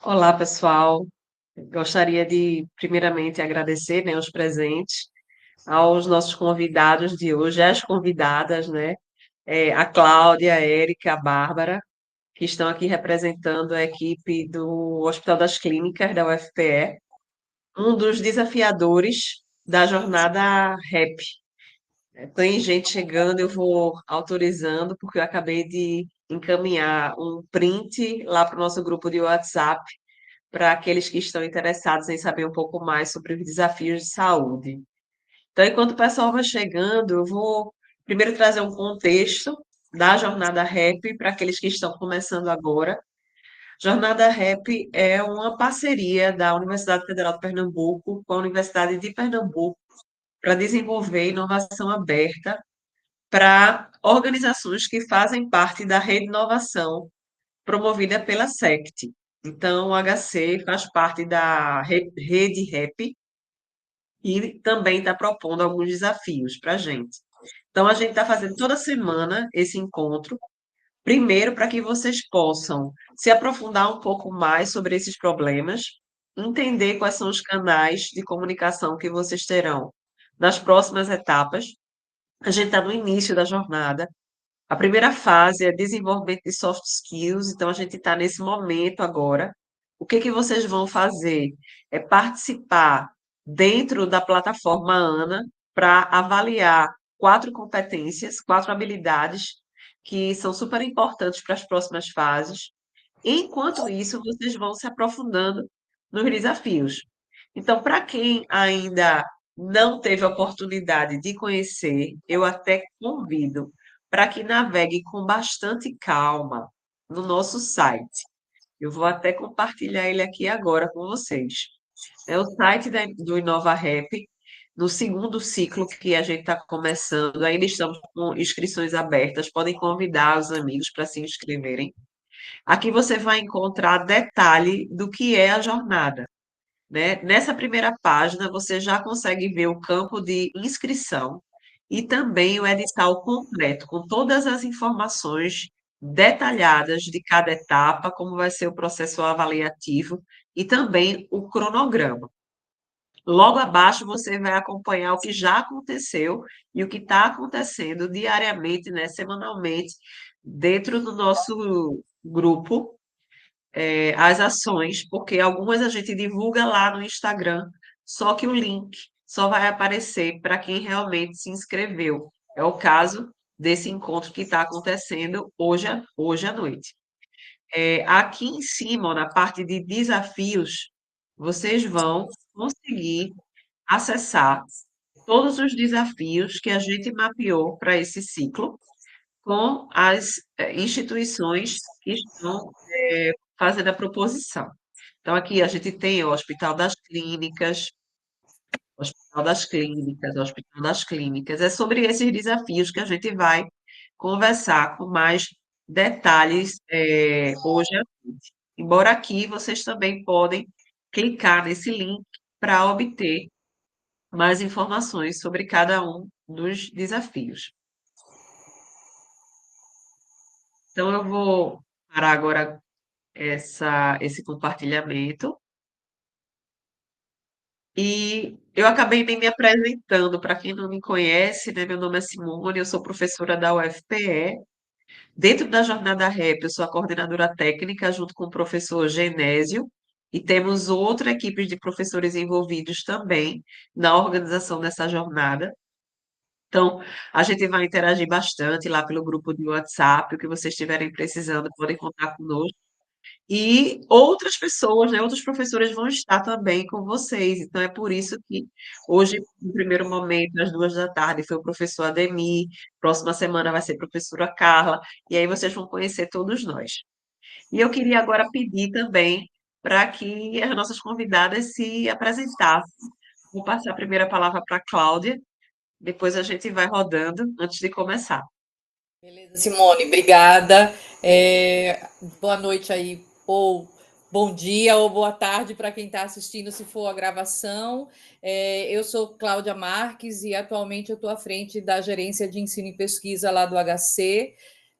Olá, pessoal. Gostaria de, primeiramente, agradecer, né, os presentes aos nossos convidados de hoje, as convidadas, né, a Cláudia, a Érica, a Bárbara, que estão aqui representando a equipe do Hospital das Clínicas da UFPE, um dos desafiadores da jornada REP. Tem gente chegando, eu vou autorizando, porque eu acabei de encaminhar um print lá para o nosso grupo de WhatsApp para aqueles que estão interessados em saber um pouco mais sobre os desafios de saúde. Então, enquanto o pessoal vai chegando, eu vou primeiro trazer um contexto da Jornada REP para aqueles que estão começando agora. Jornada REP é uma parceria da Universidade Federal de Pernambuco com a Universidade de Pernambuco para desenvolver inovação aberta para organizações que fazem parte da rede de inovação promovida pela SECT. Então, o HC faz parte da rede REP e também está propondo alguns desafios para a gente. Então, a gente está fazendo toda semana esse encontro, primeiro para que vocês possam se aprofundar um pouco mais sobre esses problemas, entender quais são os canais de comunicação que vocês terão nas próximas etapas. A gente está no início da jornada, a primeira fase é desenvolvimento de soft skills, então a gente está nesse momento agora. O que que vocês vão fazer? É participar dentro da plataforma ANA para avaliar 4 competências, 4 habilidades que são super importantes para as próximas fases. Enquanto isso, vocês vão se aprofundando nos desafios. Então, para quem ainda não teve a oportunidade de conhecer, eu até convido para que navegue com bastante calma no nosso site. Eu vou até compartilhar ele aqui agora com vocês. É o site do InovaRap, no segundo ciclo que a gente está começando. Ainda estamos com inscrições abertas, podem convidar os amigos para se inscreverem. Aqui você vai encontrar detalhe do que é a jornada, né? Nessa primeira página, você já consegue ver o campo de inscrição e também o edital completo, com todas as informações detalhadas de cada etapa, como vai ser o processo avaliativo e também o cronograma. Logo abaixo, você vai acompanhar o que já aconteceu e o que está acontecendo diariamente, né, semanalmente, dentro do nosso grupo, as ações, porque algumas a gente divulga lá no Instagram, só que o link só vai aparecer para quem realmente se inscreveu. É o caso desse encontro que está acontecendo hoje à noite. Aqui em cima, ó, na parte de desafios, vocês vão conseguir acessar todos os desafios que a gente mapeou para esse ciclo com as instituições que estão fazendo a proposição. Então, aqui a gente tem o Hospital das Clínicas, Hospital das Clínicas, Hospital das Clínicas. É sobre esses desafios que a gente vai conversar com mais detalhes hoje à noite. Embora aqui vocês também podem clicar nesse link para obter mais informações sobre cada um dos desafios. Então, eu vou parar agora esse compartilhamento. E eu acabei nem me apresentando, para quem não me conhece, né? Meu nome é Simone, eu sou professora da UFPE. Dentro da Jornada REP, eu sou a coordenadora técnica, junto com o professor Genésio, e temos outra equipe de professores envolvidos também na organização dessa jornada. Então, a gente vai interagir bastante lá pelo grupo de WhatsApp, o que vocês estiverem precisando, podem contar conosco. E outras pessoas, né, outros professores vão estar também com vocês. Então, é por isso que hoje, no primeiro momento, às 2 da tarde, foi o professor Ademir, próxima semana vai ser a professora Carla, e aí vocês vão conhecer todos nós. E eu queria agora pedir também para que as nossas convidadas se apresentassem. Vou passar a primeira palavra para a Cláudia, depois a gente vai rodando antes de começar. Beleza, Simone, obrigada. Boa noite aí, ou bom dia ou boa tarde para quem está assistindo, se for a gravação. Eu sou Cláudia Marques e atualmente eu estou à frente da gerência de ensino e pesquisa lá do HC,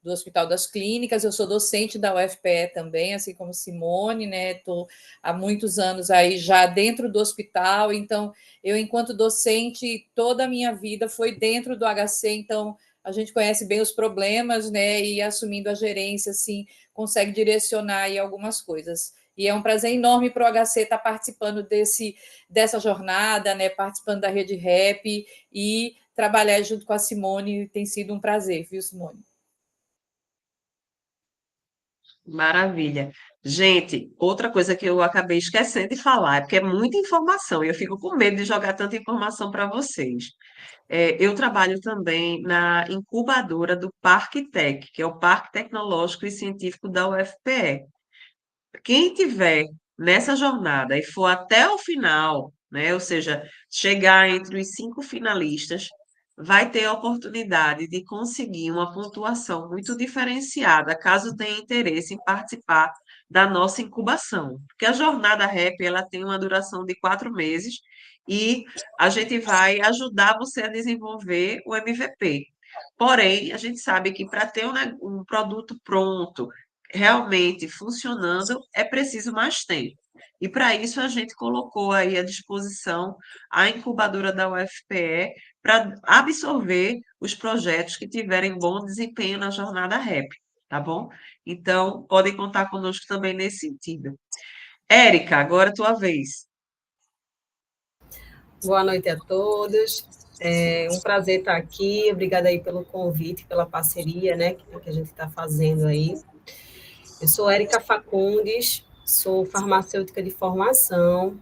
do Hospital das Clínicas, eu sou docente da UFPE também, assim como Simone, né? Estou há muitos anos aí já dentro do hospital, então eu, enquanto docente, toda a minha vida foi dentro do HC, então a gente conhece bem os problemas, né? E assumindo a gerência, assim, consegue direcionar aí algumas coisas. E é um prazer enorme para o HC estar participando dessa jornada, né? Participando da Rede Rap e trabalhar junto com a Simone tem sido um prazer, viu, Simone? Maravilha. Gente, outra coisa que eu acabei esquecendo de falar, é porque é muita informação e eu fico com medo de jogar tanta informação para vocês. Eu trabalho também na incubadora do Parque Tec, que é o Parque Tecnológico e Científico da UFPE. Quem tiver nessa jornada e for até o final, né, ou seja, chegar entre os 5 finalistas, vai ter a oportunidade de conseguir uma pontuação muito diferenciada, caso tenha interesse em participar da nossa incubação. Porque a jornada REP, ela tem uma duração de 4 meses e a gente vai ajudar você a desenvolver o MVP. Porém, a gente sabe que para ter um produto pronto, realmente funcionando, é preciso mais tempo. E para isso a gente colocou aí à disposição a incubadora da UFPE para absorver os projetos que tiverem bom desempenho na jornada REP, tá bom? Então, podem contar conosco também nesse sentido. Érica, agora é tua vez. Boa noite a todos. É um prazer estar aqui. Obrigada aí pelo convite, pela parceria, né, que a gente está fazendo aí. Eu sou Érica Facundes, sou farmacêutica de formação,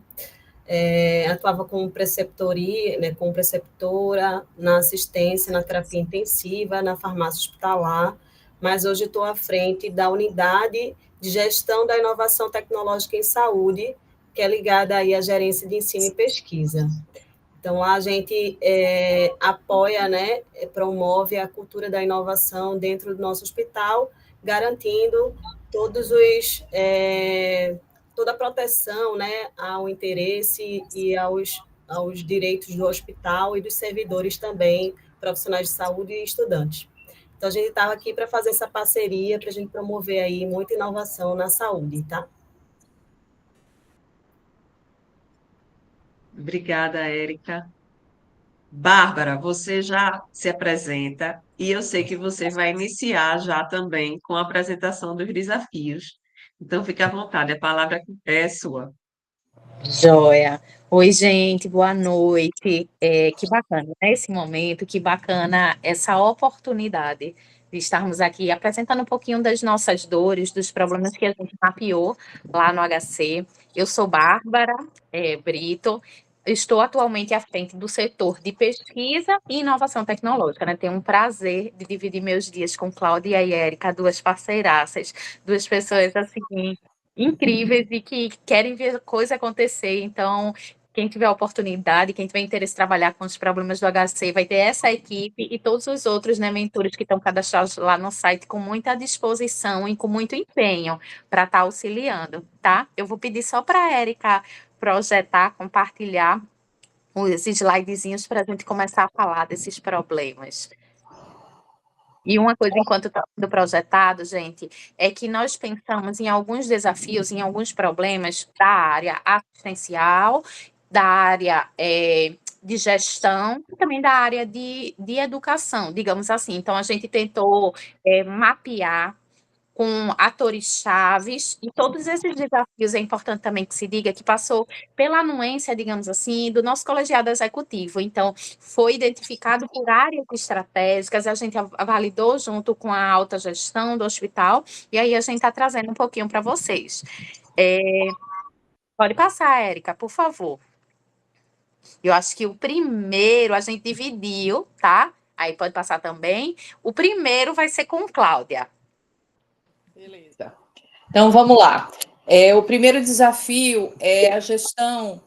atuava como preceptoria, né, como preceptora na assistência, na terapia intensiva, na farmácia hospitalar, mas hoje estou à frente da unidade de gestão da inovação tecnológica em saúde, que é ligada aí à gerência de ensino e pesquisa. Então, lá a gente apoia, né, promove a cultura da inovação dentro do nosso hospital, garantindo toda a proteção, né, ao interesse e aos direitos do hospital e dos servidores também, profissionais de saúde e estudantes. Então, a gente estava aqui para fazer essa parceria, para a gente promover aí muita inovação na saúde, tá? Obrigada, Érica. Bárbara, você já se apresenta e eu sei que você vai iniciar já também com a apresentação dos desafios. Então, fique à vontade, a palavra é sua. Joia. Oi, gente, boa noite. Que bacana, né, esse momento, que bacana essa oportunidade de estarmos aqui apresentando um pouquinho das nossas dores, dos problemas que a gente mapeou lá no HC. Eu sou Bárbara Brito, estou atualmente à frente do setor de pesquisa e inovação tecnológica, né? Tenho um prazer de dividir meus dias com Cláudia e Érica, duas parceiraças, duas pessoas assim incríveis e que querem ver coisa acontecer. Então, quem tiver oportunidade, quem tiver interesse em trabalhar com os problemas do HC, vai ter essa equipe e todos os outros, né, mentores que estão cadastrados lá no site com muita disposição e com muito empenho para estar auxiliando, tá? Eu vou pedir só para a Érica projetar, compartilhar os slidezinhos para a gente começar a falar desses problemas. E uma coisa, enquanto está sendo projetado, gente, é que nós pensamos em alguns desafios, em alguns problemas da área assistencial, da área de gestão e também da área de educação, digamos assim. Então, a gente tentou mapear com atores chaves, e todos esses desafios é importante também que se diga que passou pela anuência, digamos assim, do nosso colegiado executivo. Então, foi identificado por áreas estratégicas, a gente validou junto com a alta gestão do hospital, e aí a gente está trazendo um pouquinho para vocês. Pode passar, Érica, por favor. Eu acho que o primeiro a gente dividiu, tá? Aí pode passar também. O primeiro vai ser com Cláudia. Beleza. Então, vamos lá. O primeiro desafio é a gestão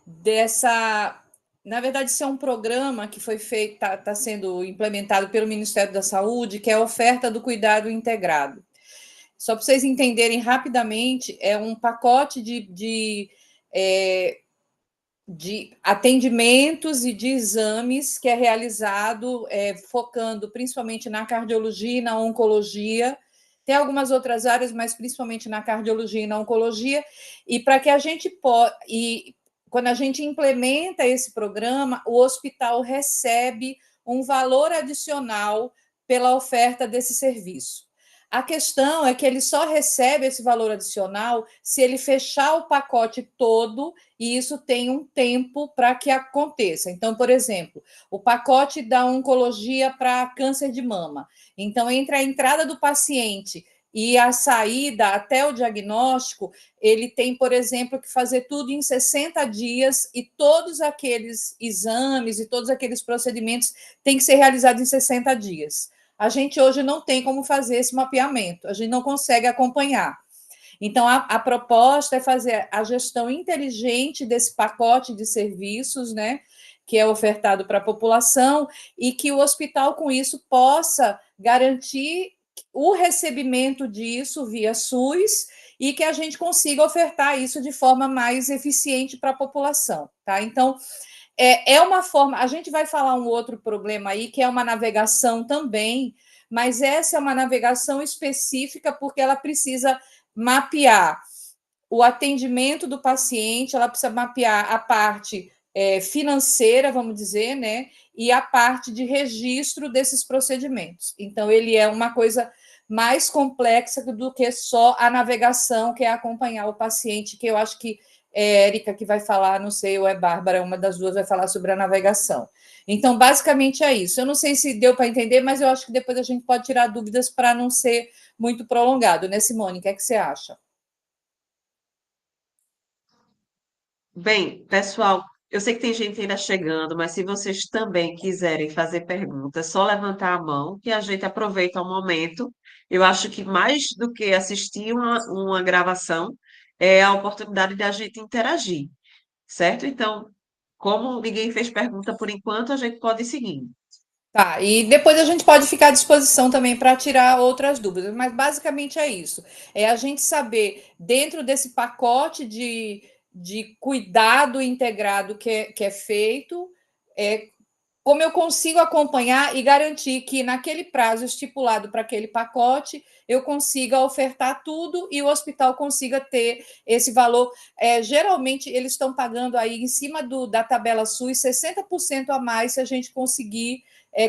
dessa. Na verdade, isso é um programa que foi feito, está sendo implementado pelo Ministério da Saúde, que é a oferta do cuidado integrado. Só para vocês entenderem rapidamente, é um pacote de de atendimentos e de exames que é realizado, focando principalmente na cardiologia e na oncologia. Tem algumas outras áreas, mas principalmente na cardiologia e na oncologia. E para que a gente possa. E quando a gente implementa esse programa, o hospital recebe um valor adicional pela oferta desse serviço. A questão é que ele só recebe esse valor adicional se ele fechar o pacote todo, e isso tem um tempo para que aconteça. Então, por exemplo, o pacote da oncologia para câncer de mama. Então, entre a entrada do paciente e a saída até o diagnóstico, ele tem, por exemplo, que fazer tudo em 60 dias e todos aqueles exames e todos aqueles procedimentos têm que ser realizados em 60 dias. A gente hoje não tem como fazer esse mapeamento, a gente não consegue acompanhar. Então, a proposta é fazer a gestão inteligente desse pacote de serviços, né, que é ofertado para a população, e que o hospital, com isso, possa garantir o recebimento disso via SUS e que a gente consiga ofertar isso de forma mais eficiente para a população, tá? Então, é uma forma. A gente vai falar um outro problema aí, que é uma navegação também, mas essa é uma navegação específica porque ela precisa mapear o atendimento do paciente, ela precisa mapear a parte financeira, vamos dizer, né? E a parte de registro desses procedimentos. Então, ele é uma coisa mais complexa do que só a navegação, que é acompanhar o paciente, que eu acho que é Érica que vai falar, não sei, ou é Bárbara, uma das duas vai falar sobre a navegação. Então, basicamente é isso. Eu não sei se deu para entender, mas eu acho que depois a gente pode tirar dúvidas para não ser muito prolongado, né, Simone? O que é que você acha? Bem, pessoal, eu sei que tem gente ainda chegando, mas se vocês também quiserem fazer perguntas, é só levantar a mão que a gente aproveita o momento. Eu acho que mais do que assistir uma gravação, é a oportunidade de a gente interagir, certo? Então, como ninguém fez pergunta por enquanto, a gente pode ir seguindo. Tá, e depois a gente pode ficar à disposição também para tirar outras dúvidas, mas basicamente é isso. É a gente saber, dentro desse pacote de cuidado integrado que é feito, como eu consigo acompanhar e garantir que naquele prazo estipulado para aquele pacote eu consiga ofertar tudo e o hospital consiga ter esse valor. Geralmente eles estão pagando aí em cima da tabela SUS 60% a mais se a gente conseguir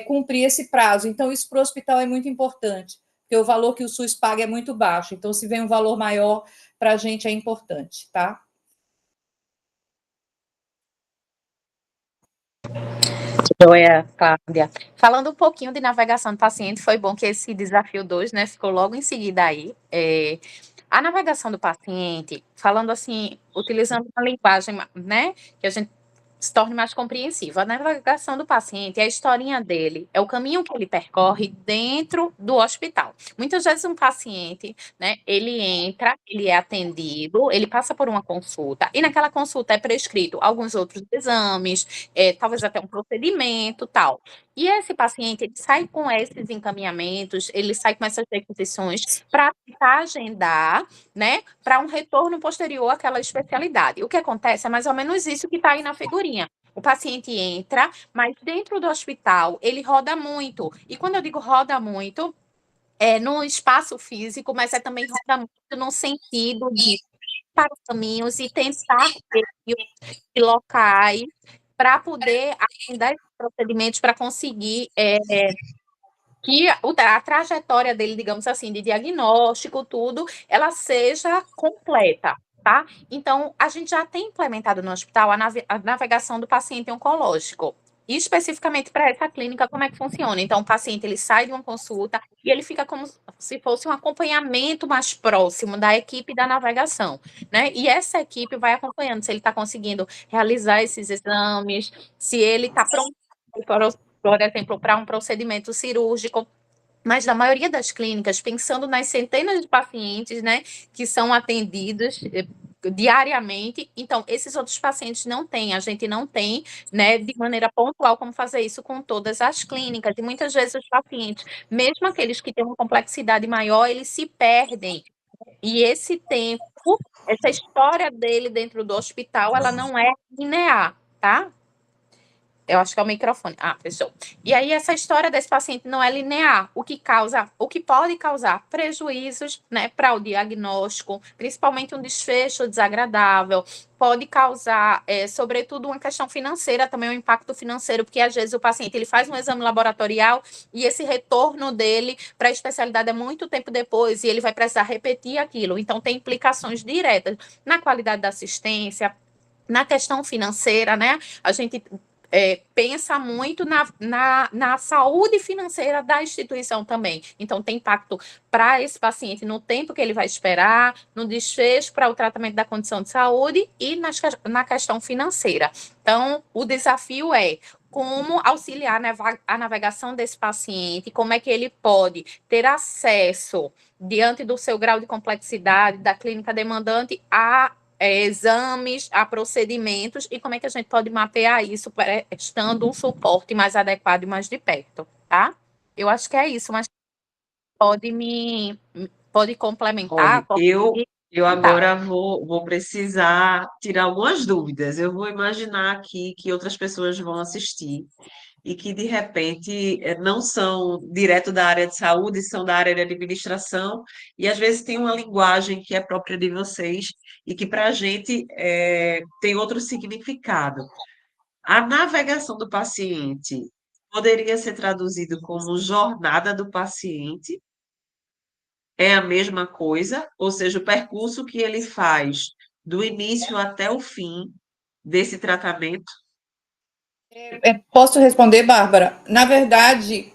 cumprir esse prazo. Então, isso para o hospital é muito importante, porque o valor que o SUS paga é muito baixo. Então, se vem um valor maior, para a gente é importante, tá? Joia, Cláudia. Falando um pouquinho de navegação do paciente, foi bom que esse desafio 2, né, ficou logo em seguida aí. A navegação do paciente, falando assim, utilizando uma linguagem, né, que a gente se torne mais compreensível. A navegação do paciente é a historinha dele, é o caminho que ele percorre dentro do hospital. Muitas vezes um paciente, né, ele entra, ele é atendido, ele passa por uma consulta, e naquela consulta é prescrito alguns outros exames, talvez até um procedimento, tal. E esse paciente, ele sai com esses encaminhamentos, ele sai com essas requisições para tentar agendar, né, para um retorno posterior àquela especialidade. O que acontece é mais ou menos isso que está aí na figurinha. O paciente entra, mas dentro do hospital ele roda muito. E quando eu digo roda muito, é no espaço físico, mas é também roda muito no sentido de para os caminhos e tentar ter locais para poder agendar esses procedimentos para conseguir que a trajetória dele, digamos assim, de diagnóstico, tudo, ela seja completa, tá? Então, a gente já tem implementado no hospital a navegação do paciente oncológico. E especificamente para essa clínica, como é que funciona? Então, o paciente ele sai de uma consulta e ele fica como se fosse um acompanhamento mais próximo da equipe da navegação, né? E essa equipe vai acompanhando se ele está conseguindo realizar esses exames, se ele está pronto por exemplo, para um procedimento cirúrgico. Mas na maioria das clínicas, pensando nas centenas de pacientes, né, que são atendidos diariamente, então esses outros pacientes não têm, a gente não tem, né, de maneira pontual como fazer isso com todas as clínicas. E muitas vezes os pacientes, mesmo aqueles que têm uma complexidade maior, eles se perdem. E esse tempo essa história dele dentro do hospital, ela não é linear, tá? Eu acho que é o microfone. Ah, fechou. E aí, essa história desse paciente não é linear, o que pode causar prejuízos, né, para o diagnóstico, principalmente um desfecho desagradável, pode causar, sobretudo, uma questão financeira, também um impacto financeiro, porque às vezes o paciente ele faz um exame laboratorial e esse retorno dele para a especialidade é muito tempo depois e ele vai precisar repetir aquilo. Então, tem implicações diretas na qualidade da assistência, na questão financeira, né? A gente pensa muito na saúde financeira da instituição também. Então, tem impacto para esse paciente no tempo que ele vai esperar, no desfecho para o tratamento da condição de saúde e na questão financeira. Então, o desafio é como auxiliar a navegação desse paciente, como é que ele pode ter acesso, diante do seu grau de complexidade, da clínica demandante, a exames, a procedimentos e como é que a gente pode mapear isso prestando um suporte mais adequado e mais de perto, tá? Eu acho que é isso, mas pode complementar, Olha, pode eu comentar. agora vou precisar tirar algumas dúvidas. Eu vou imaginar aqui que outras pessoas vão assistir e que, de repente, não são direto da área de saúde, são da área de administração, e às vezes tem uma linguagem que é própria de vocês e que, para a gente, tem outro significado. A navegação do paciente poderia ser traduzido como jornada do paciente, é a mesma coisa, ou seja, o percurso que ele faz do início até o fim desse tratamento. Posso responder, Bárbara? Na verdade,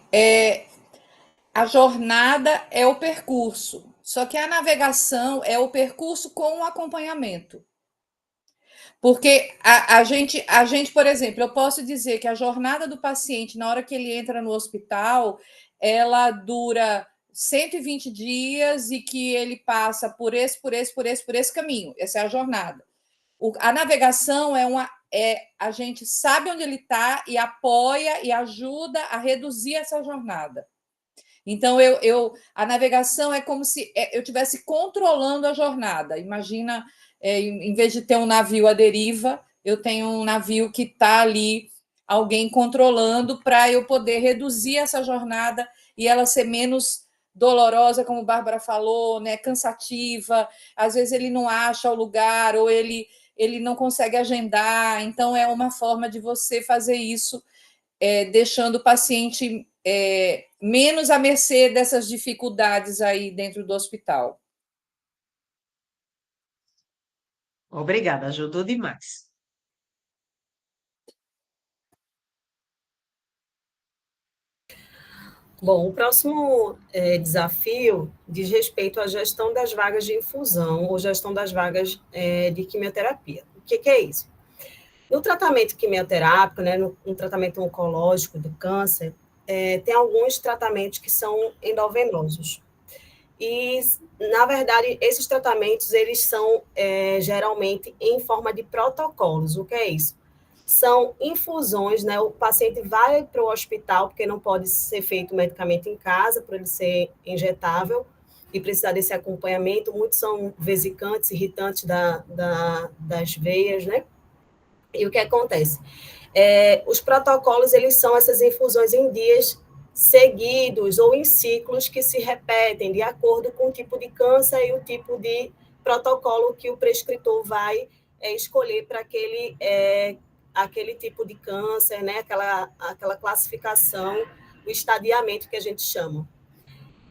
a jornada é o percurso, só que a navegação é o percurso com o acompanhamento. Porque a gente, por exemplo, eu posso dizer que a jornada do paciente, na hora que ele entra no hospital, ela dura 120 dias e que ele passa por esse caminho. Essa é a jornada. A navegação a gente sabe onde ele está e apoia e ajuda a reduzir essa jornada. Então, a navegação é como se eu estivesse controlando a jornada. Imagina, em vez de ter um navio à deriva, eu tenho um navio que está ali, alguém controlando, para eu poder reduzir essa jornada e ela ser menos dolorosa, como a Bárbara falou, né, cansativa. Às vezes ele não acha o lugar ou ele não consegue agendar. Então, é uma forma de você fazer isso, deixando o paciente menos à mercê dessas dificuldades aí dentro do hospital. Obrigada, ajudou demais. Bom, o próximo desafio diz respeito à gestão das vagas de infusão ou gestão das vagas de quimioterapia. O que é isso? No tratamento quimioterápico, né, no tratamento oncológico do câncer, tem alguns tratamentos que são endovenosos. E, na verdade, esses tratamentos, eles são geralmente em forma de protocolos. O que é isso? São infusões, né? O paciente vai para o hospital, porque não pode ser feito medicamento em casa, por ele ser injetável e precisar desse acompanhamento. Muitos são vesicantes, irritantes das veias, né? E o que acontece? Os protocolos, eles são essas infusões em dias seguidos ou em ciclos que se repetem de acordo com o tipo de câncer e o tipo de protocolo que o prescritor vai escolher para aquele tipo de câncer, né? Aquela classificação, o estadiamento que a gente chama.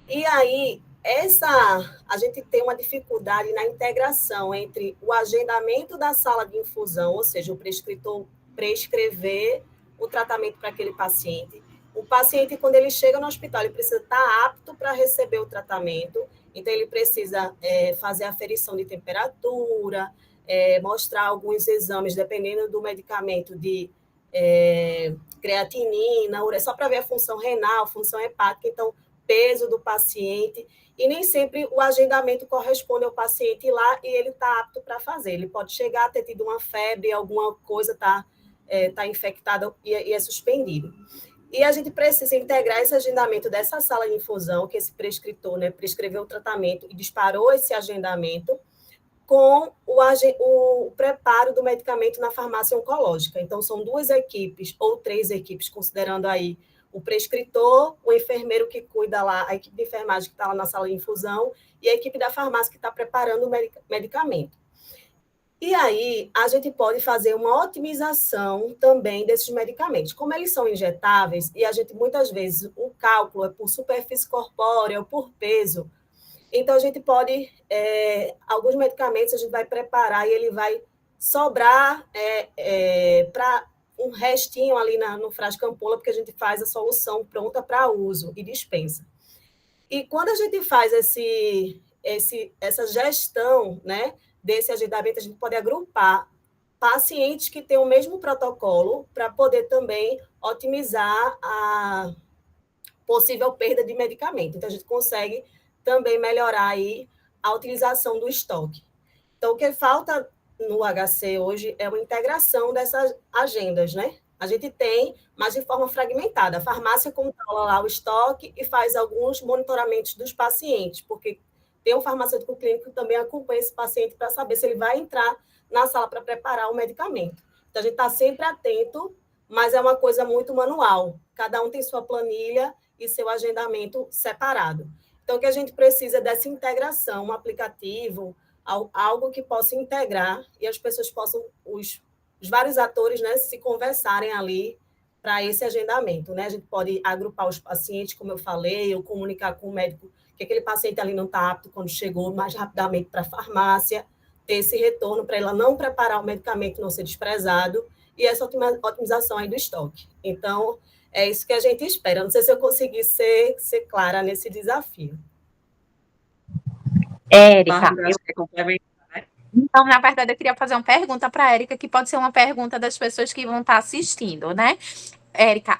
E aí, a gente tem uma dificuldade na integração entre o agendamento da sala de infusão, ou seja, o prescritor prescrever o tratamento para aquele paciente. O paciente, quando ele chega no hospital, ele precisa estar apto para receber o tratamento, então ele precisa fazer a aferição de temperatura, mostrar alguns exames, dependendo do medicamento, de creatinina, só para ver a função renal, função hepática, então, peso do paciente, e nem sempre o agendamento corresponde ao paciente ir lá e ele está apto para fazer. Ele pode chegar a ter tido uma febre, alguma coisa está infectada e é suspendido. E a gente precisa integrar esse agendamento dessa sala de infusão, que esse prescritor, né, prescreveu o tratamento e disparou esse agendamento, com o preparo do medicamento na farmácia oncológica. Então, são 2 equipes ou 3 equipes, considerando aí o prescritor, o enfermeiro que cuida lá, a equipe de enfermagem que está lá na sala de infusão e a equipe da farmácia que está preparando o medicamento. E aí, a gente pode fazer uma otimização também desses medicamentos. Como eles são injetáveis, e a gente, muitas vezes, o cálculo é por superfície corpórea ou por peso, então a gente pode, alguns medicamentos a gente vai preparar e ele vai sobrar para um restinho ali no frasco ampola, porque a gente faz a solução pronta para uso e dispensa. E quando a gente faz essa gestão, né, desse agendamento, a gente pode agrupar pacientes que têm o mesmo protocolo para poder também otimizar a possível perda de medicamento. Então, a gente consegue também melhorar aí a utilização do estoque. Então, o que falta no HC hoje é uma integração dessas agendas, né? A gente tem, mas de forma fragmentada. A farmácia controla lá o estoque e faz alguns monitoramentos dos pacientes, porque tem um farmacêutico clínico que também acompanha esse paciente para saber se ele vai entrar na sala para preparar o medicamento. Então, a gente está sempre atento, mas é uma coisa muito manual. Cada um tem sua planilha e seu agendamento separado. Então, o que a gente precisa é dessa integração, um aplicativo, algo que possa integrar e as pessoas possam, os vários atores, né, se conversarem ali para esse agendamento, né? A gente pode agrupar os pacientes, como eu falei, ou comunicar com o médico que aquele paciente ali não está apto quando chegou mais rapidamente para a farmácia, ter esse retorno para ela não preparar o medicamento, não ser desprezado, e essa otimização aí do estoque. Então, é isso que a gente espera. Não sei se eu consegui ser clara nesse desafio. Érica, Bárbara, acho que é complementar. então, na verdade, eu queria fazer uma pergunta para a Érica, que pode ser uma pergunta das pessoas que vão estar assistindo, né? Érica,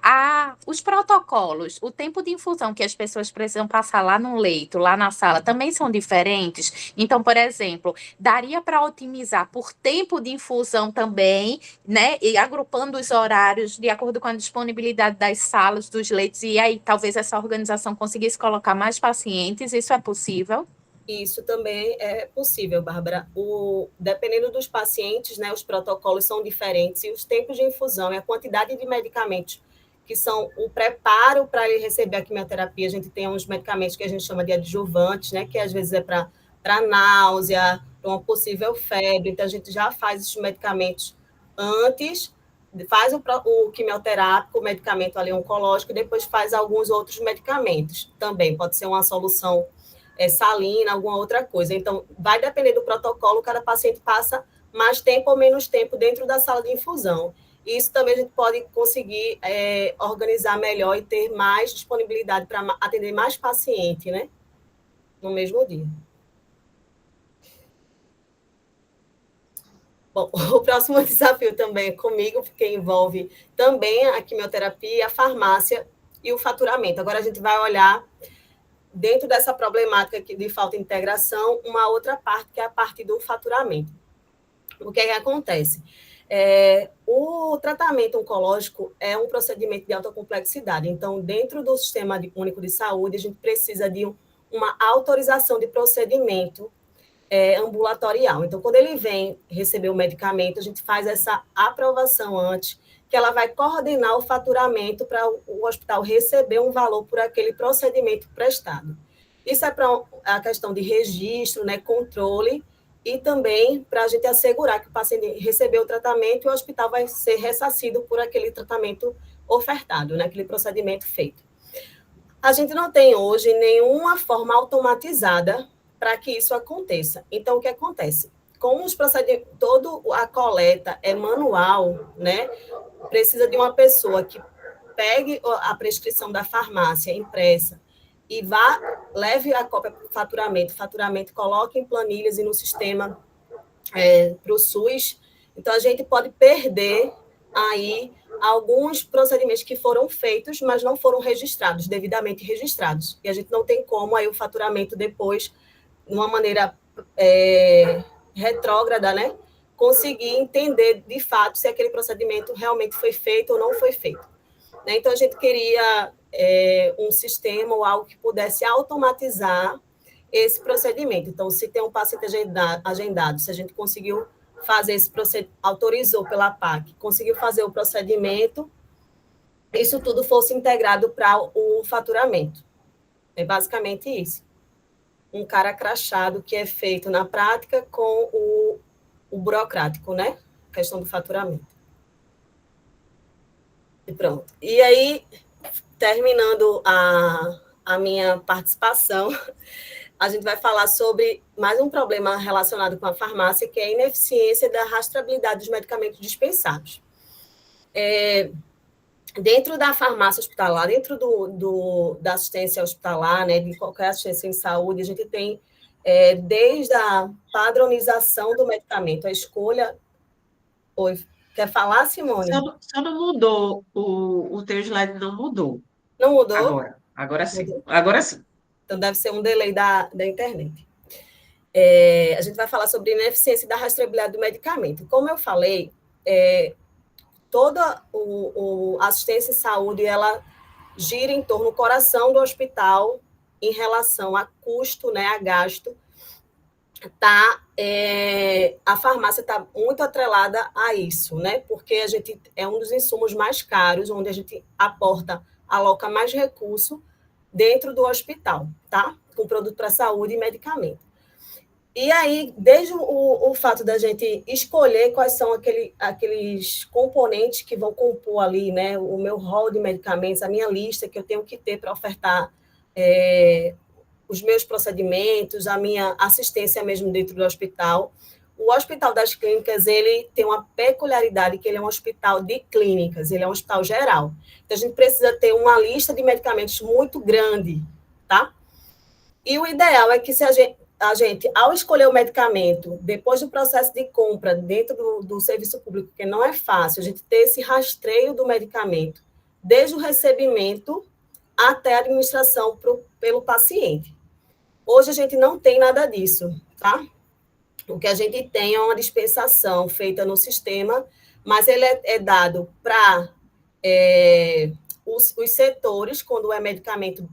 os protocolos, o tempo de infusão que as pessoas precisam passar lá no leito, lá na sala, também são diferentes? Então, por exemplo, daria para otimizar por tempo de infusão também, né? E agrupando os horários de acordo com a disponibilidade das salas, dos leitos, e aí talvez essa organização conseguisse colocar mais pacientes, isso é possível? Isso também é possível, Bárbara. Dependendo dos pacientes, né, os protocolos são diferentes e os tempos de infusão e a quantidade de medicamentos que são o preparo para ele receber a quimioterapia. A gente tem uns medicamentos que a gente chama de adjuvantes, né, que às vezes é para náusea, para uma possível febre. Então, a gente já faz esses medicamentos antes, faz o quimioterápico, o medicamento ali oncológico, e depois faz alguns outros medicamentos também. Pode ser uma solução salina, alguma outra coisa. Então, vai depender do protocolo, cada paciente passa mais tempo ou menos tempo dentro da sala de infusão. E isso também a gente pode conseguir organizar melhor e ter mais disponibilidade para atender mais paciente, né? No mesmo dia. Bom, o próximo desafio também é comigo, porque envolve também a quimioterapia, a farmácia e o faturamento. Agora a gente vai olhar dentro dessa problemática de falta de integração, uma outra parte, que é a parte do faturamento. O que é que acontece? O tratamento oncológico é um procedimento de alta complexidade. Então, dentro do Sistema Único de Saúde, a gente precisa de uma autorização de procedimento ambulatorial. Então, quando ele vem receber o medicamento, a gente faz essa aprovação antes, que ela vai coordenar o faturamento para o hospital receber um valor por aquele procedimento prestado. Isso é para a questão de registro, né, controle, e também para a gente assegurar que o paciente recebeu o tratamento e o hospital vai ser ressarcido por aquele tratamento ofertado, né, aquele procedimento feito. A gente não tem hoje nenhuma forma automatizada para que isso aconteça. Então, o que acontece? Como os procedimentos, toda a coleta é manual, né? Precisa de uma pessoa que pegue a prescrição da farmácia impressa e leve a cópia para o faturamento coloque em planilhas e no sistema para o SUS. Então, a gente pode perder aí alguns procedimentos que foram feitos, mas não foram registrados, devidamente registrados. E a gente não tem como aí o faturamento depois, de uma maneira retrógrada, né, conseguir entender de fato se aquele procedimento realmente foi feito ou não foi feito. Né? Então, a gente queria um sistema ou algo que pudesse automatizar esse procedimento. Então, se tem um paciente agendado, se a gente conseguiu fazer esse procedimento, autorizou pela PAC, conseguiu fazer o procedimento, isso tudo fosse integrado para o faturamento. É basicamente isso. Um cara crachado que é feito na prática com o burocrático, né? A questão do faturamento. E pronto. E aí, terminando a minha participação, a gente vai falar sobre mais um problema relacionado com a farmácia, que é a ineficiência da rastreabilidade dos medicamentos dispensados. Dentro da farmácia hospitalar, dentro da assistência hospitalar, né, de qualquer assistência em saúde, a gente tem desde a padronização do medicamento, a escolha... Oi, quer falar, Simone? Só não mudou, o teu slide não mudou. Não mudou? Agora sim. Mudou? Agora sim. Então, deve ser um delay da internet. A gente vai falar sobre ineficiência da rastreabilidade do medicamento. Como eu falei, toda a assistência em saúde, ela gira em torno do coração do hospital em relação a custo, né, a gasto. A farmácia está muito atrelada a isso, né? Porque a gente é um dos insumos mais caros, onde a gente aloca mais recurso dentro do hospital, tá? Com produto para saúde e medicamento. E aí, desde o fato da gente escolher quais são aqueles componentes que vão compor ali, né? O meu rol de medicamentos, a minha lista que eu tenho que ter para ofertar os meus procedimentos, a minha assistência mesmo dentro do hospital. O Hospital das Clínicas, ele tem uma peculiaridade, que ele é um hospital de clínicas, ele é um hospital geral. Então, a gente precisa ter uma lista de medicamentos muito grande, tá? E o ideal é que se a gente, ao escolher o medicamento, depois do processo de compra dentro do serviço público, que não é fácil, a gente ter esse rastreio do medicamento, desde o recebimento até a administração pelo paciente. Hoje a gente não tem nada disso, tá? O que a gente tem é uma dispensação feita no sistema, mas ele é dado para os setores, quando é medicamento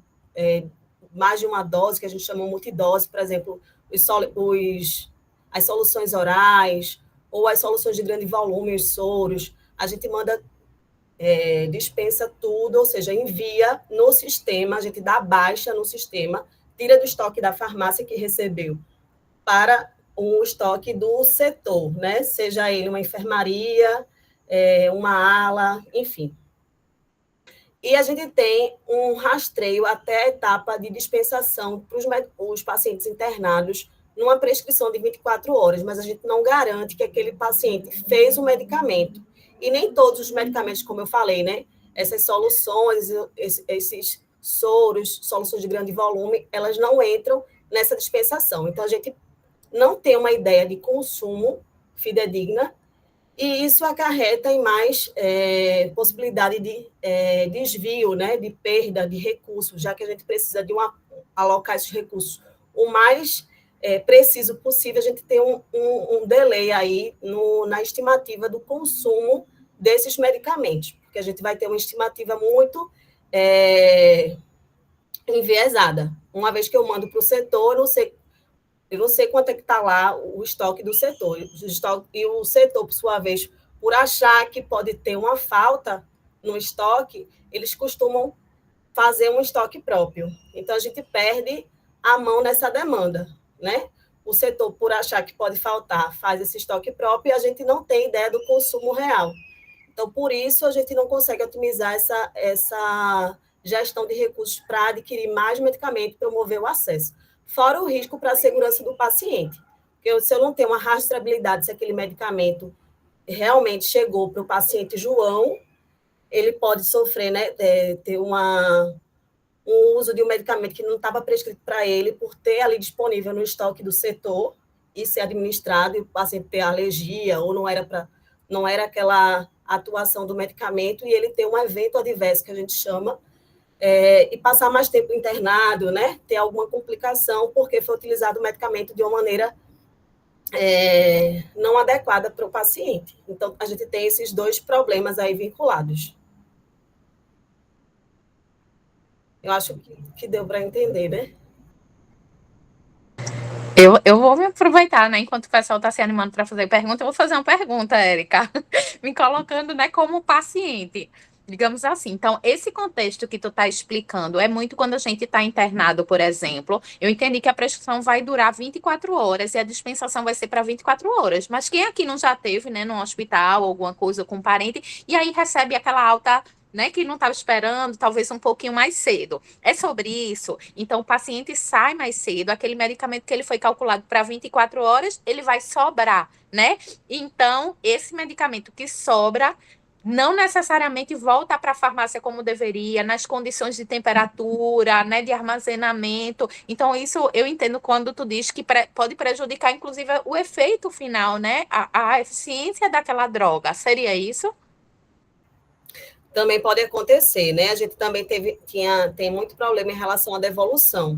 mais de uma dose, que a gente chama multidose, por exemplo, as soluções orais, ou as soluções de grande volume, os soros, a gente manda, dispensa tudo, ou seja, envia no sistema, a gente dá baixa no sistema, tira do estoque da farmácia que recebeu para o estoque do setor, né? Seja ele uma enfermaria, uma ala, enfim. E a gente tem um rastreio até a etapa de dispensação para os pacientes internados numa prescrição de 24 horas, mas a gente não garante que aquele paciente fez o medicamento. E nem todos os medicamentos, como eu falei, né? Essas soluções, esses soros, soluções de grande volume, elas não entram nessa dispensação. Então, a gente não tem uma ideia de consumo fidedigna, e isso acarreta em mais possibilidade de desvio, né, de perda de recursos, já que a gente precisa de alocar esses recursos o mais preciso possível. A gente tem um delay aí na estimativa do consumo desses medicamentos, porque a gente vai ter uma estimativa muito enviesada. Uma vez que eu mando para o setor, eu não sei quanto é que está lá o estoque do setor. E o setor, por sua vez, por achar que pode ter uma falta no estoque, eles costumam fazer um estoque próprio. Então, a gente perde a mão nessa demanda, né? O setor, por achar que pode faltar, faz esse estoque próprio, e a gente não tem ideia do consumo real. Então, por isso, a gente não consegue otimizar essa gestão de recursos para adquirir mais medicamento e promover o acesso. Fora o risco para a segurança do paciente. Porque se eu não tenho uma rastreabilidade se aquele medicamento realmente chegou para o paciente João, ele pode sofrer, né, ter um uso de um medicamento que não estava prescrito para ele, por ter ali disponível no estoque do setor e ser administrado, e o paciente ter alergia, ou não era aquela atuação do medicamento, e ele ter um evento adverso, que a gente chama, e passar mais tempo internado, né? Ter alguma complicação, porque foi utilizado o medicamento de uma maneira não adequada para o paciente. Então, a gente tem esses dois problemas aí vinculados. Eu acho que deu para entender, né? Eu vou me aproveitar, né? Enquanto o pessoal está se animando para fazer pergunta, eu vou fazer uma pergunta, Érica, me colocando, né, como paciente, digamos assim. Então, esse contexto que tu está explicando é muito quando a gente está internado, por exemplo. Eu entendi que a prescrição vai durar 24 horas e a dispensação vai ser para 24 horas. Mas quem aqui não já teve, né, no hospital, alguma coisa com um parente, e aí recebe aquela alta, né, que não estava esperando, talvez um pouquinho mais cedo. É sobre isso. Então, o paciente sai mais cedo, aquele medicamento que ele foi calculado para 24 horas, ele vai sobrar, né? Então, esse medicamento que sobra não necessariamente volta para a farmácia como deveria, nas condições de temperatura, né, de armazenamento. Então, isso eu entendo quando tu diz que pode prejudicar, inclusive, o efeito final, né? A eficiência daquela droga. Seria isso? Também pode acontecer, né? A gente também tem muito problema em relação à devolução,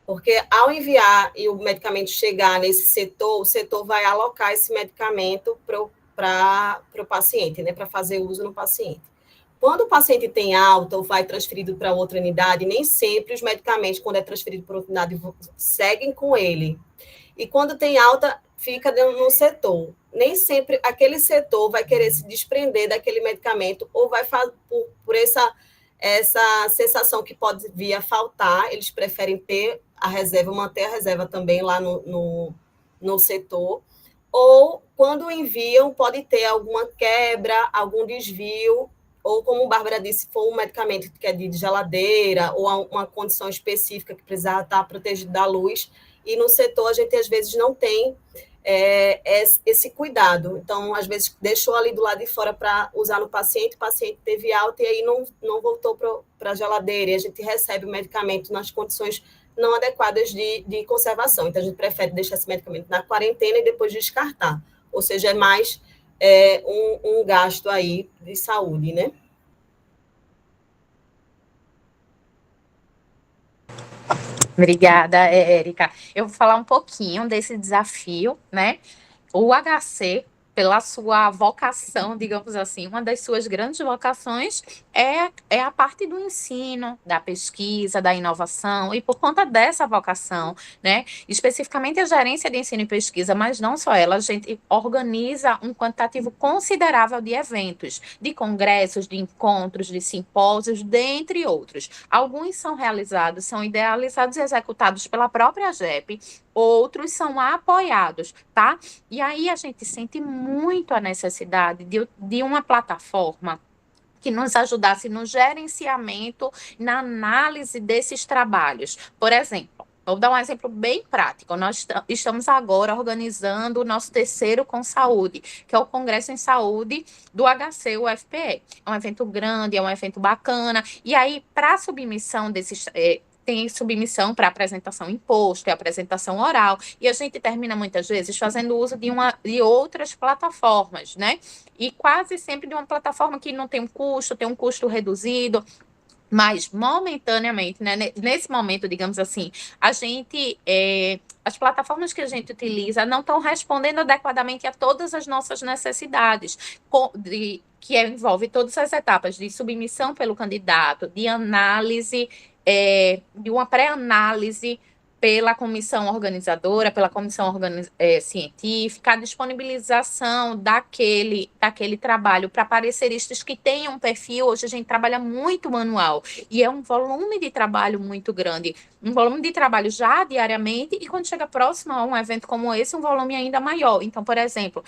porque ao enviar e o medicamento chegar nesse setor, o setor vai alocar esse medicamento para o paciente, né? Para fazer uso no paciente. Quando o paciente tem alta ou vai transferido para outra unidade, nem sempre os medicamentos, quando é transferido para outra unidade, seguem com ele. E quando tem alta, fica no setor. Nem sempre aquele setor vai querer se desprender daquele medicamento ou vai por essa sensação que pode vir a faltar, eles preferem ter a reserva, manter a reserva também lá no setor. Ou, quando enviam, pode ter alguma quebra, algum desvio, ou, como a Bárbara disse, for um medicamento que é de geladeira, ou uma condição específica que precisa estar protegido da luz, e no setor a gente às vezes não tem esse cuidado. Então, às vezes, deixou ali do lado de fora para usar no paciente, o paciente teve alta e aí não voltou para a geladeira, e a gente recebe o medicamento nas condições não adequadas de conservação. Então, a gente prefere deixar esse medicamento na quarentena e depois descartar. Ou seja, é mais um gasto aí de saúde, né? Obrigada, Érica. Eu vou falar um pouquinho desse desafio, né? O HC, pela sua vocação, digamos assim, uma das suas grandes vocações é a parte do ensino, da pesquisa, da inovação, e por conta dessa vocação, né, especificamente a gerência de ensino e pesquisa, mas não só ela, a gente organiza um quantitativo considerável de eventos, de congressos, de encontros, de simpósios, dentre outros. Alguns são realizados, são idealizados e executados pela própria GEP, outros são apoiados, tá? E aí a gente sente muito a necessidade de uma plataforma que nos ajudasse no gerenciamento, na análise desses trabalhos. Por exemplo, vou dar um exemplo bem prático. Nós estamos agora organizando o nosso terceiro Com Saúde, que é o Congresso em Saúde do HC-UFPE. É um evento grande, é um evento bacana. E aí, para a submissão desses... tem submissão para apresentação em posto, apresentação oral, e a gente termina muitas vezes fazendo uso de outras plataformas, né? E quase sempre de uma plataforma que não tem tem um custo reduzido, mas momentaneamente, né, nesse momento, digamos assim, as plataformas que a gente utiliza não estão respondendo adequadamente a todas as nossas necessidades, que envolve todas as etapas de submissão pelo candidato, de análise, de uma pré-análise pela comissão organizadora, pela comissão científica, a disponibilização daquele trabalho para pareceristas que tenham um perfil. Hoje a gente trabalha muito manual e é um volume de trabalho muito grande, um volume de trabalho já diariamente, e quando chega próximo a um evento como esse, um volume ainda maior. Então, por exemplo,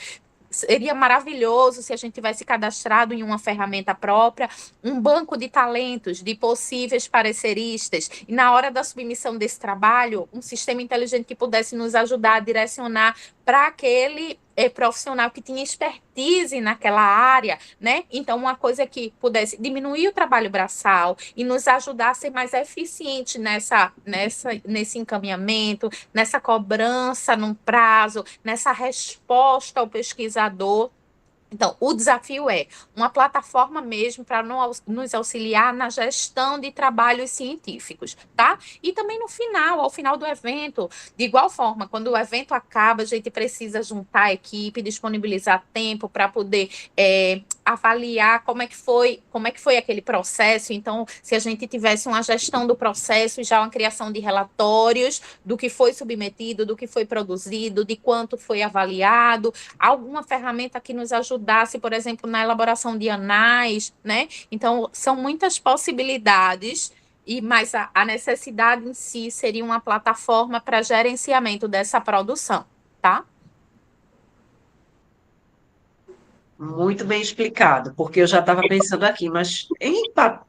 seria maravilhoso se a gente tivesse cadastrado em uma ferramenta própria um banco de talentos de possíveis pareceristas, e na hora da submissão desse trabalho, um sistema inteligente que pudesse nos ajudar a direcionar para aquele profissional que tinha expertise naquela área, né? Então, uma coisa que pudesse diminuir o trabalho braçal e nos ajudar a ser mais eficiente nesse encaminhamento, nessa cobrança num prazo, nessa resposta ao pesquisador. Então, o desafio é uma plataforma mesmo para nos auxiliar na gestão de trabalhos científicos, tá? E também ao final do evento, de igual forma, quando o evento acaba, a gente precisa juntar a equipe, disponibilizar tempo para poder avaliar como é que foi aquele processo. Então, se a gente tivesse uma gestão do processo, já uma criação de relatórios do que foi submetido, do que foi produzido, de quanto foi avaliado, alguma ferramenta que nos ajudasse, por exemplo, na elaboração de anais, né? Então, são muitas possibilidades, mas a necessidade em si seria uma plataforma para gerenciamento dessa produção, tá? Muito bem explicado, porque eu já estava pensando aqui, mas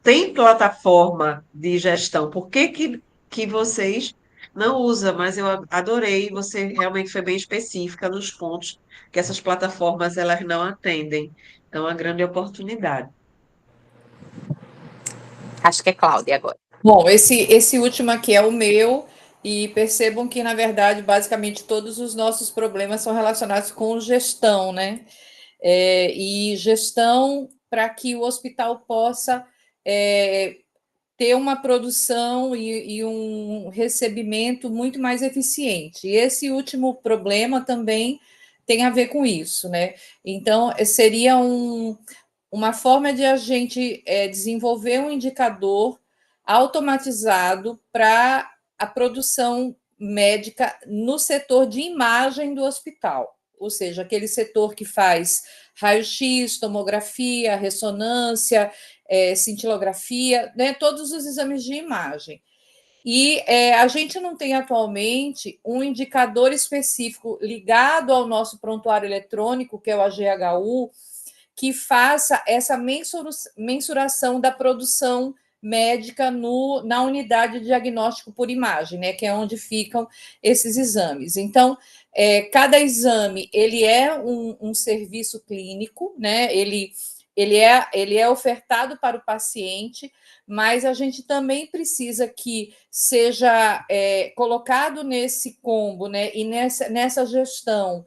tem plataforma de gestão, por que vocês não usam? Mas eu adorei, você realmente foi bem específica nos pontos que essas plataformas elas não atendem. Então, é uma grande oportunidade. Acho que é Cláudia agora. Bom, esse último aqui é o meu, e percebam que, na verdade, basicamente todos os nossos problemas são relacionados com gestão, né? E gestão para que o hospital possa ter uma produção e um recebimento muito mais eficiente. E esse último problema também tem a ver com isso, né? Então, seria uma forma de a gente desenvolver um indicador automatizado para a produção médica no setor de imagem do hospital, ou seja, aquele setor que faz raio-x, tomografia, ressonância, cintilografia, né, todos os exames de imagem. E a gente não tem atualmente um indicador específico ligado ao nosso prontuário eletrônico, que é o AGHU, que faça essa mensuração da produção médica na unidade de diagnóstico por imagem, né, que é onde ficam esses exames. Então, cada exame ele é um serviço clínico, né, ele é ofertado para o paciente, mas a gente também precisa que seja colocado nesse combo, né, e nessa gestão,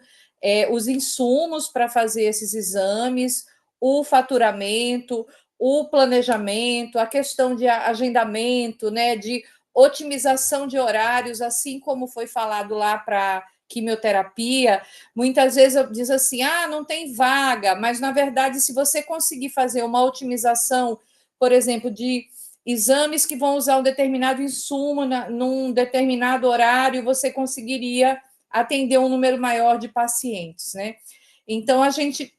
os insumos para fazer esses exames, o faturamento, o planejamento, a questão de agendamento, né, de otimização de horários, assim como foi falado lá para quimioterapia. Muitas vezes diz assim, não tem vaga, mas na verdade, se você conseguir fazer uma otimização, por exemplo, de exames que vão usar um determinado insumo num determinado horário, você conseguiria atender um número maior de pacientes, né? Então, a gente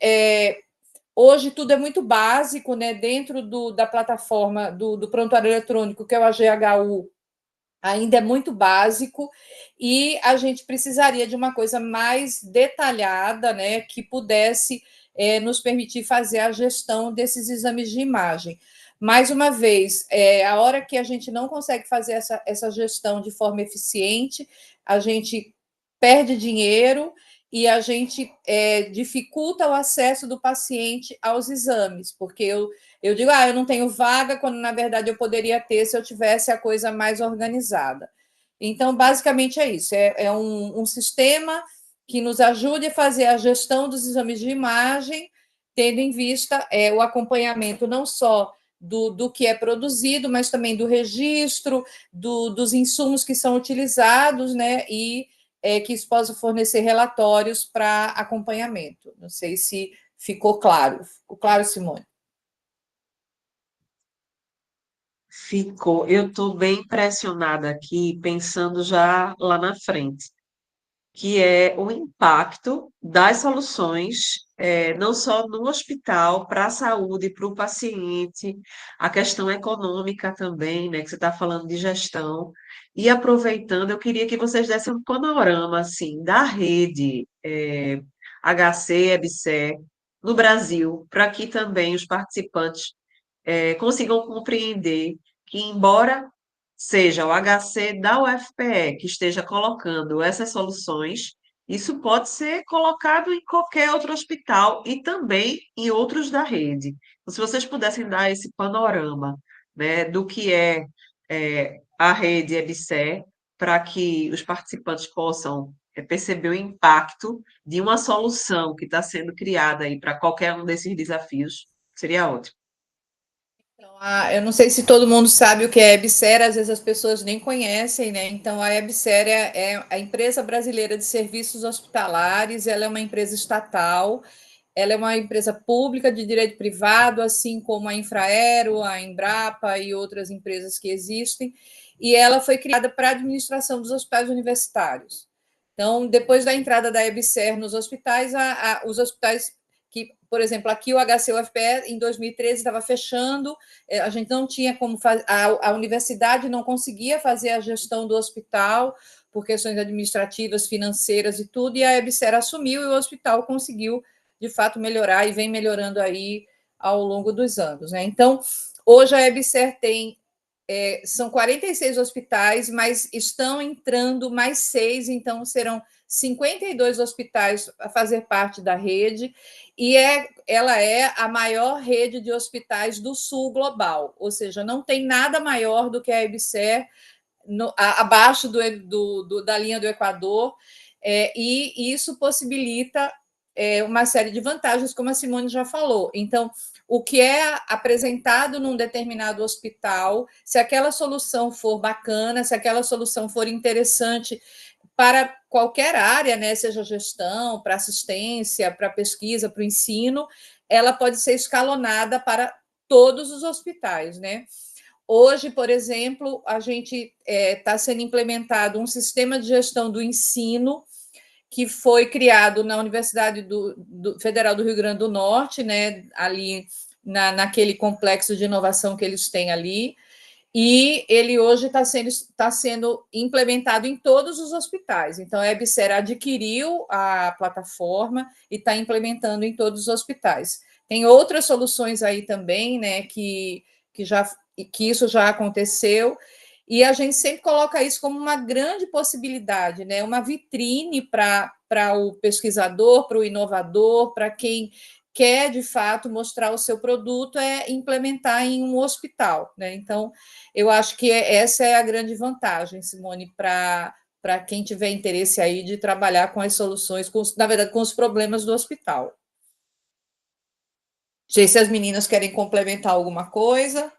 hoje tudo é muito básico, né? Dentro da plataforma do prontuário eletrônico, que é o AGHU, ainda é muito básico, e a gente precisaria de uma coisa mais detalhada, né? Que pudesse nos permitir fazer a gestão desses exames de imagem. Mais uma vez, a hora que a gente não consegue fazer essa gestão de forma eficiente, a gente perde dinheiro e a gente dificulta o acesso do paciente aos exames, porque eu digo, eu não tenho vaga, quando na verdade eu poderia ter se eu tivesse a coisa mais organizada. Então, basicamente é isso, é um sistema que nos ajude a fazer a gestão dos exames de imagem, tendo em vista o acompanhamento não só do que é produzido, mas também do registro, dos insumos que são utilizados, né, e que isso possa fornecer relatórios para acompanhamento. Não sei se ficou claro. Ficou claro, Simone? Ficou. Eu estou bem impressionada aqui, pensando já lá na frente, que é o impacto das soluções, não só no hospital, para a saúde, para o paciente, a questão econômica também, né, que você está falando de gestão. E aproveitando, eu queria que vocês dessem um panorama assim, da rede HC, EBSER, no Brasil, para que também os participantes consigam compreender que, embora seja o HC da UFPE que esteja colocando essas soluções, isso pode ser colocado em qualquer outro hospital e também em outros da rede. Então, se vocês pudessem dar esse panorama, né, do que a rede EBSER, para que os participantes possam perceber o impacto de uma solução que está sendo criada aí para qualquer um desses desafios, seria ótimo. Então, eu não sei se todo mundo sabe o que é a EBSER, às vezes as pessoas nem conhecem, né? Então, a EBSER é a Empresa Brasileira de Serviços Hospitalares, ela é uma empresa estatal, ela é uma empresa pública de direito privado, assim como a Infraero, a Embrapa e outras empresas que existem, e ela foi criada para a administração dos hospitais universitários. Então, depois da entrada da EBSER nos hospitais, os hospitais que, por exemplo, aqui o HCUFPE, em 2013, estava fechando, a gente não tinha como fazer, a universidade não conseguia fazer a gestão do hospital por questões administrativas, financeiras e tudo, e a EBSER assumiu e o hospital conseguiu, de fato, melhorar e vem melhorando aí ao longo dos anos, né? Então, hoje a EBSER tem são 46 hospitais, mas estão entrando mais 6, então serão 52 hospitais a fazer parte da rede, e ela é a maior rede de hospitais do sul global, ou seja, não tem nada maior do que a EBSER abaixo da linha do Equador, e isso possibilita uma série de vantagens, como a Simone já falou. Então, o que é apresentado num determinado hospital, se aquela solução for bacana, se aquela solução for interessante para qualquer área, né, seja gestão, para assistência, para pesquisa, para o ensino, ela pode ser escalonada para todos os hospitais, né? Hoje, por exemplo, a gente está sendo implementado um sistema de gestão do ensino que foi criado na Universidade Federal do Rio Grande do Norte, né, ali naquele complexo de inovação que eles têm ali, e ele hoje está sendo implementado em todos os hospitais. Então, a EBSER adquiriu a plataforma e está implementando em todos os hospitais. Tem outras soluções aí também, né, que isso já aconteceu, e a gente sempre coloca isso como uma grande possibilidade, né? Uma vitrine para o pesquisador, para o inovador, para quem quer, de fato, mostrar o seu produto, implementar em um hospital, né? Então, eu acho que essa é a grande vantagem, Simone, para quem tiver interesse aí de trabalhar com as soluções, na verdade, com os problemas do hospital. Não sei se as meninas querem complementar alguma coisa.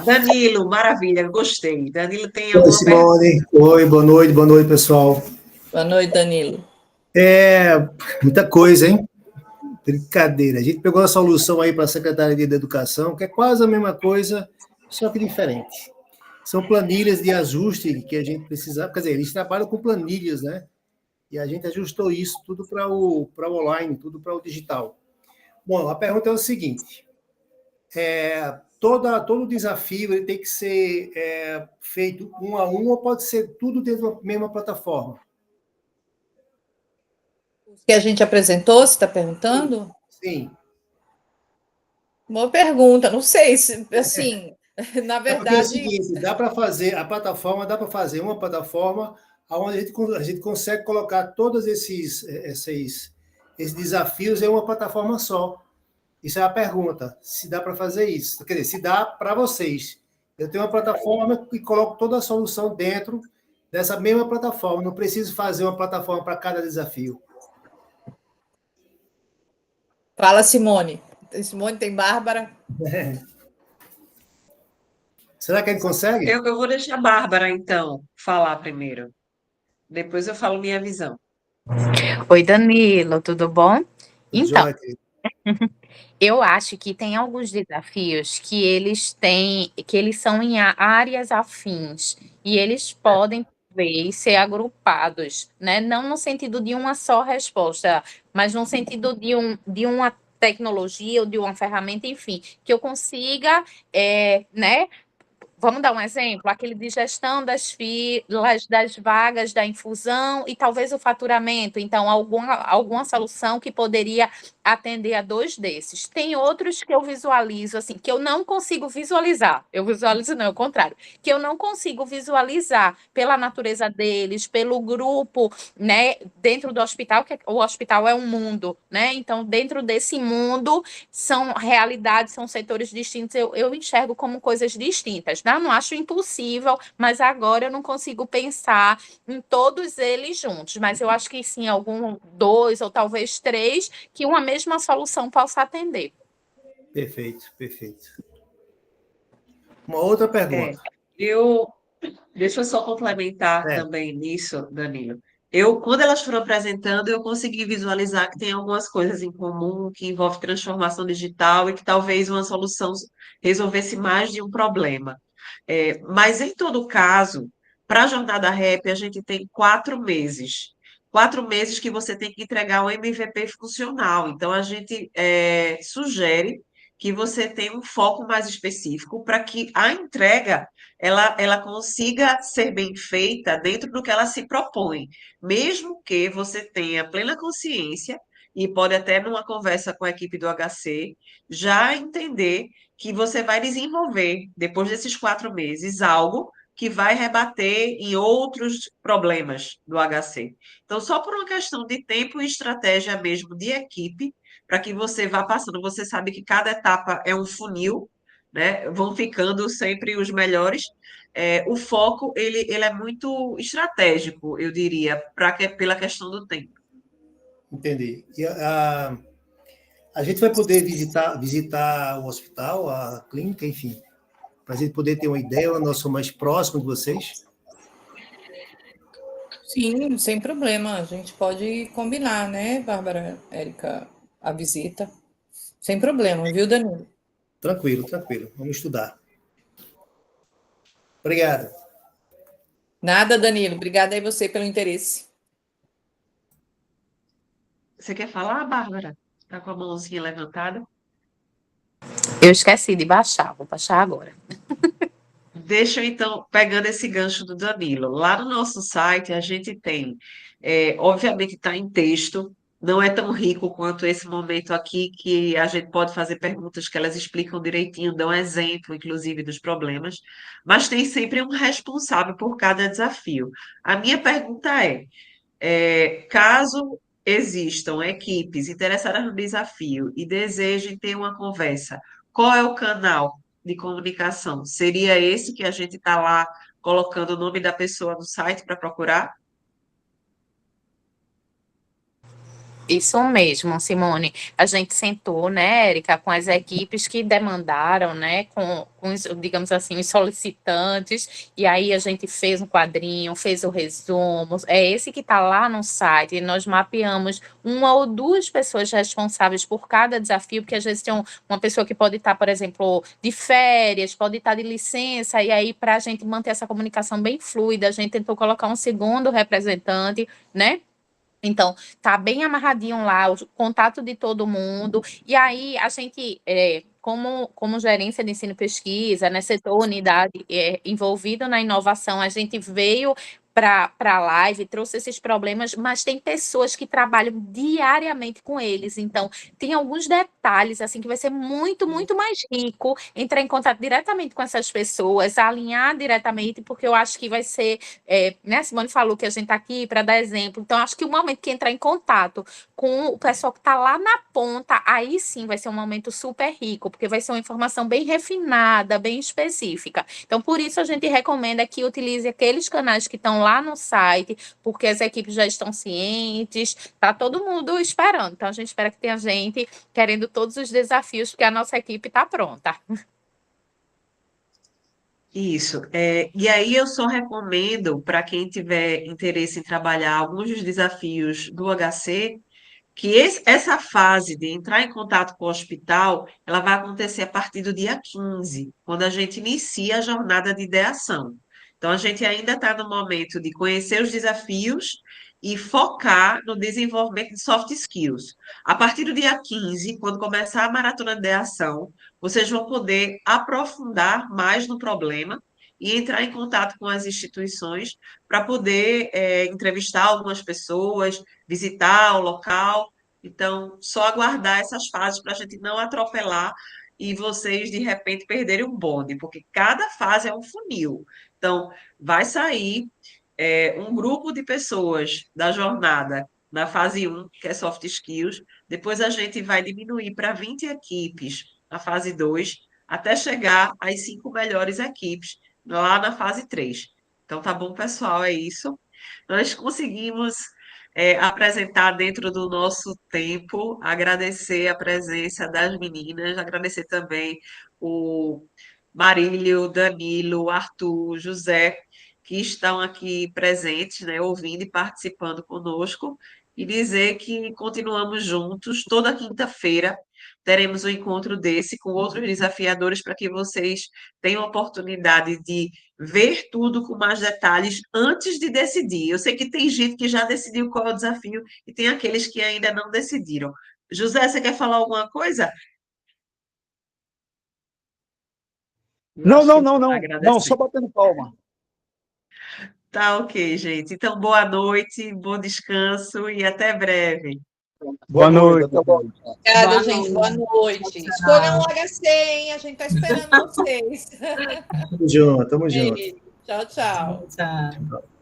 Danilo, maravilha, gostei. Danilo tem Oi, alguma pergunta? Simone. Oi, boa noite, pessoal. Boa noite, Danilo. Muita coisa, hein? Brincadeira. A gente pegou a solução aí para a Secretaria da Educação, que é quase a mesma coisa, só que diferente. São planilhas de ajuste que a gente precisava, quer dizer, eles trabalham com planilhas, né? E a gente ajustou isso tudo para o online, tudo para o digital. Bom, a pergunta é o seguinte: todo desafio ele tem que ser feito um a um ou pode ser tudo dentro da mesma plataforma? Que a gente apresentou, você está perguntando? Sim. Boa pergunta, não sei se, assim, na verdade... É o seguinte, dá para fazer uma plataforma onde a gente consegue colocar todos esses desafios em uma plataforma só. Isso é a pergunta, se dá para fazer isso. Quer dizer, se dá para vocês. Eu tenho uma plataforma e coloco toda a solução dentro dessa mesma plataforma. Não preciso fazer uma plataforma para cada desafio. Fala, Simone. Simone, tem Bárbara. Será que a gente consegue? Eu vou deixar a Bárbara, então, falar primeiro. Depois eu falo minha visão. Oi, Danilo, tudo bom? Então, Joia. eu acho que tem alguns desafios que eles são em áreas afins e eles podem talvez ser agrupados, né? Não no sentido de uma só resposta, mas no sentido de uma tecnologia ou de uma ferramenta, enfim, que eu consiga, né? Vamos dar um exemplo, aquele de gestão das filas, das vagas, da infusão e talvez o faturamento. Então, alguma solução que poderia atender a 2 desses. Tem outros que eu visualizo, assim, que eu não consigo visualizar. Eu visualizo, não, é o contrário. Que eu não consigo visualizar pela natureza deles, pelo grupo, né, dentro do hospital, que o hospital é um mundo, né? Então, dentro desse mundo, são realidades, são setores distintos, eu enxergo como coisas distintas. Não acho impossível, mas agora eu não consigo pensar em todos eles juntos. Mas eu acho que sim, 2 ou talvez 3, que uma mesma solução possa atender. Perfeito, perfeito. Uma outra pergunta. Deixa eu só complementar É, também nisso, Danilo. Quando elas foram apresentando, eu consegui visualizar que tem algumas coisas em comum, que envolve transformação digital e que talvez uma solução resolvesse mais de um problema. Mas em todo caso, para a jornada RAP, a gente tem 4 meses. 4 meses que você tem que entregar o MVP funcional. Então, a gente sugere que você tenha um foco mais específico para que a entrega ela consiga ser bem feita dentro do que ela se propõe, mesmo que você tenha plena consciência, e pode até numa conversa com a equipe do HC, já entender que você vai desenvolver, depois desses 4 meses, algo que vai rebater em outros problemas do HC. Então, só por uma questão de tempo e estratégia mesmo de equipe, para que você vá passando. Você sabe que cada etapa é um funil, né? Vão ficando sempre os melhores. O foco ele é muito estratégico, eu diria, pela questão do tempo. entendi. E a gente vai poder visitar o hospital, a clínica, enfim, para a gente poder ter uma ideia, nós somos mais próximos de vocês. Sim, sem problema. A gente pode combinar, né, Bárbara, Érica, a visita. Sem problema, viu, Danilo? Tranquilo, tranquilo. Vamos estudar. Obrigado. Nada, Danilo. Obrigada aí você pelo interesse. Você quer falar, Bárbara? Está com a mãozinha levantada? Eu esqueci de baixar, vou baixar agora. Deixa eu, então, pegando esse gancho do Danilo. Lá no nosso site, a gente tem, obviamente, está em texto, não é tão rico quanto esse momento aqui, que a gente pode fazer perguntas que elas explicam direitinho, dão exemplo, inclusive, dos problemas, mas tem sempre um responsável por cada desafio. A minha pergunta caso existam equipes interessadas no desafio e desejem ter uma conversa, qual é o canal de comunicação? Seria esse que a gente está lá colocando o nome da pessoa no site para procurar? Isso mesmo, Simone. A gente sentou, né, Érica, com as equipes que demandaram, né, com os, digamos assim, os solicitantes, e aí a gente fez um quadrinho, fez o resumo, é esse que está lá no site, e nós mapeamos uma ou duas pessoas responsáveis por cada desafio, porque às vezes tem uma pessoa que pode estar, por exemplo, de férias, pode estar de licença, e aí para a gente manter essa comunicação bem fluida, a gente tentou colocar um segundo representante, né? Então, tá bem amarradinho lá, o contato de todo mundo. E aí, a gente, como gerência de ensino e pesquisa, né, setor unidade envolvido na inovação, a gente veio para a live, trouxe esses problemas, mas tem pessoas que trabalham diariamente com eles. Então, tem alguns detalhes, assim, que vai ser muito, muito mais rico entrar em contato diretamente com essas pessoas, alinhar diretamente, porque eu acho que vai ser né, a Simone falou que a gente está aqui para dar exemplo, então acho que o momento que entrar em contato com o pessoal que está lá na ponta, aí sim vai ser um momento super rico, porque vai ser uma informação bem refinada, bem específica. Então, por isso a gente recomenda que utilize aqueles canais que estão lá no site, porque as equipes já estão cientes, tá todo mundo esperando. Então, a gente espera que tenha gente querendo todos os desafios, porque a nossa equipe está pronta. Isso. E aí eu só recomendo para quem tiver interesse em trabalhar alguns dos desafios do HC, que essa fase de entrar em contato com o hospital, ela vai acontecer a partir do dia 15, quando a gente inicia a jornada de ideação. Então, a gente ainda está no momento de conhecer os desafios e focar no desenvolvimento de soft skills. A partir do dia 15, quando começar a maratona de ideação, vocês vão poder aprofundar mais no problema e entrar em contato com as instituições para poder entrevistar algumas pessoas, visitar o local. Então, só aguardar essas fases para a gente não atropelar e vocês, de repente, perderem o bonde, porque cada fase é um funil. Então, vai sair um grupo de pessoas da jornada na fase 1, que é soft skills, depois a gente vai diminuir para 20 equipes na fase 2, até chegar às 5 melhores equipes lá na fase 3. Então, tá bom, pessoal, é isso. Nós conseguimos apresentar dentro do nosso tempo, agradecer a presença das meninas, agradecer também o Marílio, Danilo, Arthur, José, que estão aqui presentes, né, ouvindo e participando conosco, e dizer que continuamos juntos. Toda quinta-feira teremos um encontro desse com outros desafiadores para que vocês tenham a oportunidade de ver tudo com mais detalhes antes de decidir. Eu sei que tem gente que já decidiu qual é o desafio e tem aqueles que ainda não decidiram. José, você quer falar alguma coisa? Eu Não, acho não, que não, não. Não, agradecer. só batendo palma. Tá ok, gente. Então, boa noite, bom descanso e até breve. Boa noite. Obrigada, Boa gente. Boa noite. noite. Tchau, Escolham tchau. um HC, hein? A gente está esperando vocês. Tamo junto, tamo junto. Beijo. Tchau, tchau. Tchau.